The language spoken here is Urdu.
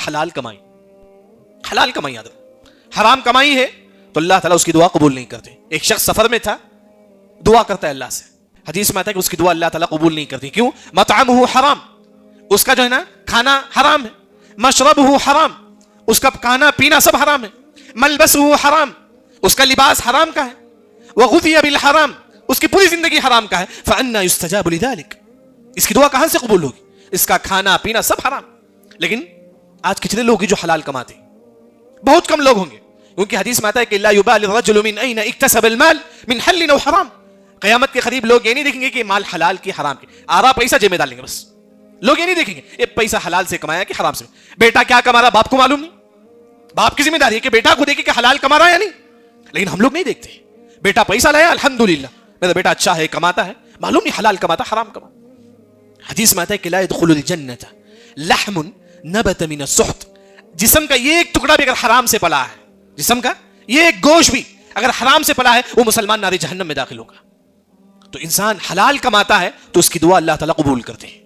حلال کمائی. حلال کمائی یاد رکھو. حرام کمائی ہے تو اللہ تعالیٰ اس کی دعا قبول نہیں کرتے. ایک شخص سفر میں تھا, دعا کرتا ہے اللہ سے, حدیث میں آتا ہے کہ اس کی دعا اللہ تعالیٰ قبول نہیں کرتی. کیوں؟ مطعمہ حرام, اس کا جو ہے نا کھانا حرام ہے. مشربہ حرام, اس کا کھانا پینا سب حرام ہے. ملبسہ حرام, اس کا لباس حرام کا ہے. وغذی بالحرام, اس کی پوری زندگی حرام کا ہے. فأنا یستجاب لذلک, اس کی دعا کہاں سے قبول ہوگی؟ اس کا کھانا پینا سب حرام. لیکن آج کتنے لوگ ہیں جو حلال کماتے ہیں؟ بہت کم لوگ ہوں گے, کیونکہ حدیث میں آتا ہے کہ لا یبالی الرجل من این اکتسب المال من حل او حرام. قیامت کے قریب لوگ یہ نہیں دیکھیں گے کہ مال حلال کی حرام کی, آرا پیسہ جیب میں ڈالیں گے بس. لوگ یہ نہیں دیکھیں گے یہ پیسہ حلال سے کمایا کہ حرام سے. بیٹا کیا کما رہا باپ کو معلوم نہیں, باپ کی ذمہ داری ہے کہ بیٹا کو دیکھے کہ حلال کما رہا ہے یا نہیں. لیکن ہم لوگ نہیں دیکھتے, بیٹا پیسہ لایا الحمدللہ, میرا بیٹا اچھا ہے کماتا ہے, معلوم نہیں حلال کماتا حرام کماتا. حدیث میں آتا ہے کہ لا يدخل الجنة لحم نبت من السحت, جسم کا یہ ایک ٹکڑا بھی اگر حرام سے پلا ہے, جسم کا یہ ایک گوشت بھی اگر حرام سے پلا ہے, وہ مسلمان نار جہنم میں داخل ہوگا. تو انسان حلال کماتا ہے تو اس کی دعا اللہ تعالیٰ قبول کرتے ہیں.